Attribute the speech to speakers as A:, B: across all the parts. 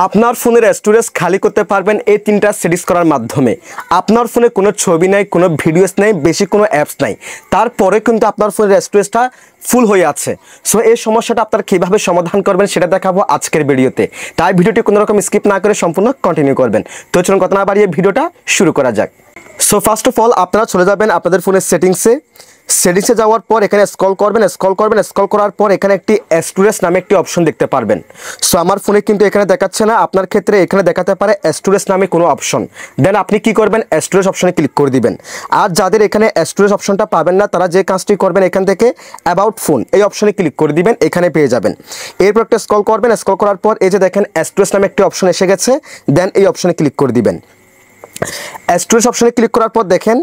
A: আপনার ফোনের স্টোরেজ খালি করতে পারবেন এই তিনটা সেটিংস করার মাধ্যমে। আপনার ফোনে কোনো ছবি নাই, কোনো ভিডিওস নাই, বেশি কোনো অ্যাপস নাই, তারপরে কিন্তু আপনার ফোনের স্টোরেজটা ফুল হয়ে আছে। সো এই সমস্যাটা আপনারা কীভাবে সমাধান করবেন সেটা দেখাবো আজকের ভিডিওতে। তাই ভিডিওটি কোনো রকম স্কিপ না করে সম্পূর্ণ কন্টিনিউ করবেন। তো চলুন কথা না বাড়িয়ে ভিডিওটা শুরু করা যাক। সো ফার্স্ট অফ অল আপনারা চলে যাবেন আপনাদের ফোনের সেটিংসে যাওয়ার পর এখানে স্ক্রল করার পর এখানে একটি স্টোরেজ নামে একটি অপশন দেখতে পারবেন। সো আমার ফোনে কিন্তু এখানে দেখাচ্ছে না, আপনার ক্ষেত্রে এখানে দেখাতে পারে স্টোরেজ নামে কোনো অপশন। দেন আপনি কি করবেন, স্টোরেজ অপশনে ক্লিক করে দিবেন। আর যাদের এখানে স্টোরেজ অপশনটা পাবেন না তারা যে কাজটি করবেন, এখান থেকে অ্যাবাউট ফোন এই অপশনে ক্লিক করে দিবেন, এখানে পেয়ে যাবেন। এরপর একটা স্ক্রল করার পর এই যে দেখেন স্টোরেজ নামে একটি অপশন এসে গেছে। দেন এই অপশনে ক্লিক করে দিবেন। স্টোরেজ অপশনে ক্লিক করার পর দেখেন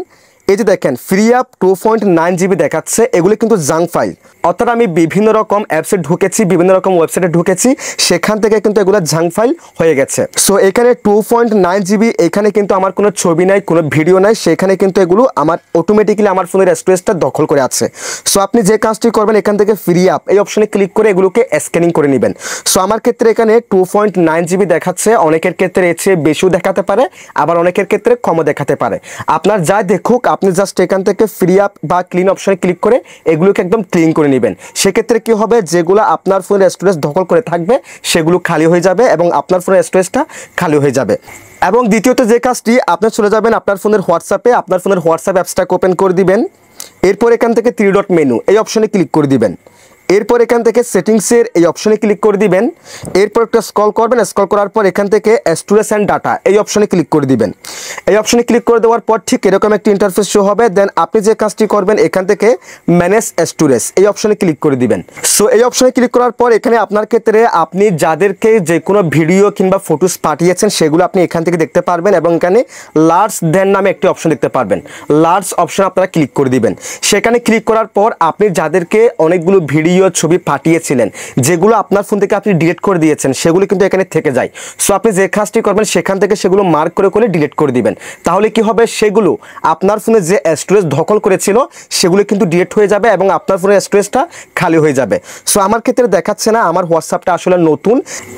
A: এই যে দেখেন ফ্রি অ্যাপ 2.9 GB দেখাচ্ছে। এগুলো কিন্তু জাঙ্ক ফাইল, অর্থাৎ আমি বিভিন্ন রকম অ্যাপসে ঢুকেছি, বিভিন্ন রকম ওয়েবসাইটে ঢুকেছি, সেখান থেকে কিন্তু এগুলো জাঙ্ক ফাইল হয়ে গেছে। সো এখানে 2.9 GB, এখানে কিন্তু আমার কোনো ছবি নাই, কোনো ভিডিও নাই, সেখানে কিন্তু এগুলো আমার অটোমেটিক্যালি আমার ফোনের স্টোরেজটা দখল করে আছে। সো আপনি যে কাজটি করবেন, এখান থেকে ফ্রি অ্যাপ এই অপশনে ক্লিক করে এগুলোকে স্ক্যানিং করে নেবেন। সো আমার ক্ষেত্রে এখানে 2.9 GB দেখাচ্ছে, অনেকের ক্ষেত্রে এর চেয়ে বেশিও দেখাতে পারে, আবার অনেকের ক্ষেত্রে কমও দেখাতে পারে। আপনার যা দেখুক, আপনি জাস্ট এখান থেকে ফ্রি অ্যাপ বা ক্লিন অপশনে ক্লিক করে এগুলোকে একদম ক্লিন করে নেবেন। সেক্ষেত্রে কি হবে, যেগুলো আপনার ফোনের স্টোরেজ দখল করে থাকবে সেগুলো খালি হয়ে যাবে এবং আপনার ফোনের স্টোরেজটা খালি হয়ে যাবে। এবং দ্বিতীয়ত যে কাজটি, আপনি চলে যাবেন আপনার ফোনের হোয়াটসঅ্যাপে, আপনার ফোনের হোয়াটসঅ্যাপ অ্যাপসটাকে ওপেন করে দিবেন। এরপর এখান থেকে 3 ডট মেনু এই অপশনে ক্লিক করে দিবেন। এরপর এখান থেকে সেটিংসের এই অপশনে ক্লিক করে দিবেন। এরপর একটা স্ক্রল করার পর এখান থেকে স্টোরেজ অ্যান্ড ডাটা এই অপশনে ক্লিক করে দিবেন। এই অপশনে ক্লিক করে দেওয়ার পর ঠিক এরকম একটি ইন্টারফেস শো হবে। দেন আপনি যে কাজটি করবেন, এখান থেকে ম্যানেজ স্টোরেজ এই অপশনে ক্লিক করে দিবেন। সো এই অপশনে ক্লিক করার পর এখানে আপনার ক্ষেত্রে আপনি যাদেরকে যে কোনো ভিডিও কিংবা ফটোস পাঠিয়েছেন সেগুলো আপনি এখান থেকে দেখতে পারবেন এবং এখানে লার্জ দেন নামে একটি অপশন দেখতে পারবেন। লার্জ অপশন আপনারা ক্লিক করে দিবেন। সেখানে ক্লিক করার পর আপনি যাদেরকে অনেকগুলো ভিডিও ছবি পাঠিয়েছিলেন, যেগুলো আপনার ফোন থেকে আপনি ডিলিট করে দিয়েছেন, সেগুলো কিন্তু এখানে থেকে যায়। সো আপনি যে কাজটি করবেন, সেখান থেকে সেগুলো মার্ক করে ডিলিট করে দিবেন। তাহলে কি হবে, সেগুলো আপনার ফোনে যে স্টোরেজ দখল করেছিল সেগুলো কিন্তু ডিলিট হয়ে যাবে এবং আপনার ফোনের স্টোরেজটা খালি হয়ে যাবে। সো আমার ক্ষেত্রে দেখাচ্ছে না, আমার হোয়াটসঅ্যাপটা আসলে নতুন,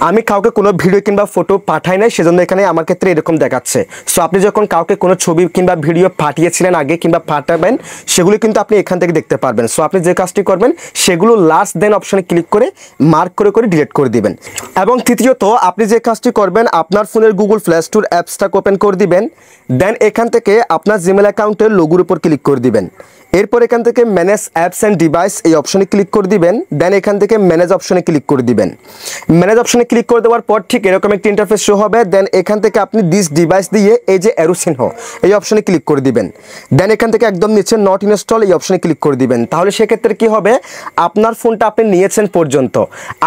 A: আমি কাউকে কোনো ভিডিও কিংবা ফটো পাঠাই নাই, সেজন্য এখানে আমার ক্ষেত্রে এরকম দেখাচ্ছে। সো আপনি যখন কাউকে কোনো ছবি কিংবা ভিডিও পাঠিয়েছিলেন আগে কিংবা পাঠাবেন, সেগুলো কিন্তু আপনি এখান থেকে দেখতে পারবেন। সো আপনি যে কাজটি করবেন, সেগুলো লাস্ট দেন অপশনে ক্লিক করে মার্ক করে ডিলিট করে দিবেন। এবং তৃতীয়ত আপনি যে কাজটি করবেন, আপনার ফোনের গুগল প্লে স্টোর অ্যাপসটাকে ওপেন করে দিবেন। দেন এখান থেকে আপনার জিমেল অ্যাকাউন্টের লোগোর উপর ক্লিক করে দিবেন। এরপর এখান থেকে ম্যানেজ অ্যাপস অ্যান্ড ডিভাইস এই অপশনে ক্লিক করে দিবেন। দেন এখান থেকে ম্যানেজ অপশনে ক্লিক করে দিবেন। ম্যানেজ অপশনে ক্লিক করে দেওয়ার পর ঠিক এরকম একটি ইন্টারফেস শো হবে। দেন এখান থেকে আপনি দিস ডিভাইস দিয়ে এই যে অ্যারো চিহ্ন এই অপশনে ক্লিক করে দিবেন। দেন এখান থেকে একদম নিচে নট ইনস্টল এই অপশনে ক্লিক করে দিবেন। তাহলে সেক্ষেত্রে কি হবে, আপনার ফোনটা আপনি নিয়েছেন পর্যন্ত,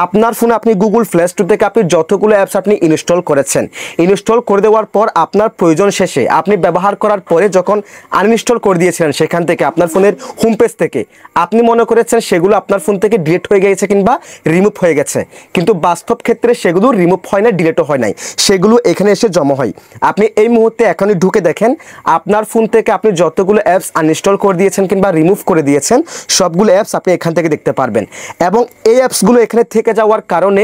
A: আপনার ফোনে আপনি গুগল প্লে স্টোর থেকে আপনি যতগুলো অ্যাপস আপনি ইনস্টল করেছেন, ইনস্টল করে দেওয়ার পর আপনার প্রয়োজন শেষে আপনি ব্যবহার করার পরে যখন আনইনস্টল করে দিয়েছিলেন, সেখান থেকে আপনার ফোনের হোম পেজ থেকে আপনি মনে করেছেন সেগুলো আপনার ফোন থেকে ডিলিট হয়ে গেছে কিংবা রিমুভ হয়ে গেছে, কিন্তু বাস্তব ক্ষেত্রে সেগুলো রিমুভ হয় না, ডিলিটও হয় নাই, সেগুলো এখানে এসে জমা হয়। আপনি এই মুহূর্তে এখনই ঢুকে দেখেন আপনার ফোন থেকে আপনি যতগুলো অ্যাপস আনইনস্টল করে দিয়েছেন কিংবা রিমুভ করে দিয়েছেন, সবগুলো অ্যাপস আপনি এখান থেকে দেখতে পারবেন। এবং এই অ্যাপসগুলো এখানে থেকে যাওয়ার কারণে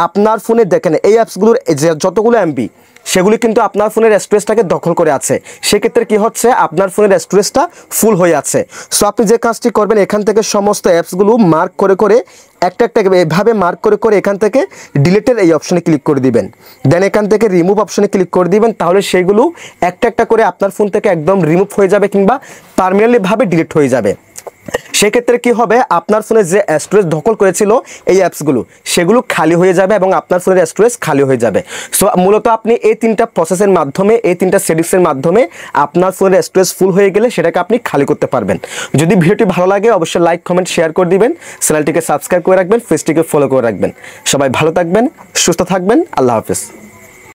A: আপনার ফোনে দেখেন এই অ্যাপসগুলোর যতগুলো এমবি সেগুলি কিন্তু আপনার ফোনের স্টোরেজটাকে দখল করে আছে। সেক্ষেত্রে কি হচ্ছে, আপনার ফোনের স্টোরেজটা ফুল হয়ে আছে। সো আপনি যে কাজটি করবেন, এখান থেকে সমস্ত অ্যাপসগুলো মার্ক করে একটা এভাবে মার্ক করে এখান থেকে ডিলিটের এই অপশনে ক্লিক করে দিবেন। দেন এখান থেকে রিমুভ অপশনে ক্লিক করে দিবেন। তাহলে সেগুলো একটা করে আপনার ফোন থেকে একদম রিমুভ হয়ে যাবে কিংবা পার্মানেন্টলিভাবে ডিলিট হয়ে যাবে। সেক্ষেত্রে কি হবে, আপনার ফোনে যে স্টোরেজ দখল করেছিল এই অ্যাপসগুলো, সেগুলো খালি হয়ে যাবে এবং আপনার ফোনের স্টোরেজ খালি হয়ে যাবে। সো মূলত আপনি এই তিনটা প্রসেসের মাধ্যমে, এই তিনটা সেটিংসের মাধ্যমে আপনার ফোনের স্টোরেজ ফুল হয়ে গেলে সেটাকে আপনি খালি করতে পারবেন। যদি ভিডিওটি ভালো লাগে অবশ্যই লাইক, কমেন্ট, শেয়ার করে দিবেন, চ্যানেলটিকে সাবস্ক্রাইব করে রাখবেন, পেজটিকে ফলো করে রাখবেন। সবাই ভালো থাকবেন, সুস্থ থাকবেন, আল্লাহ হাফেজ।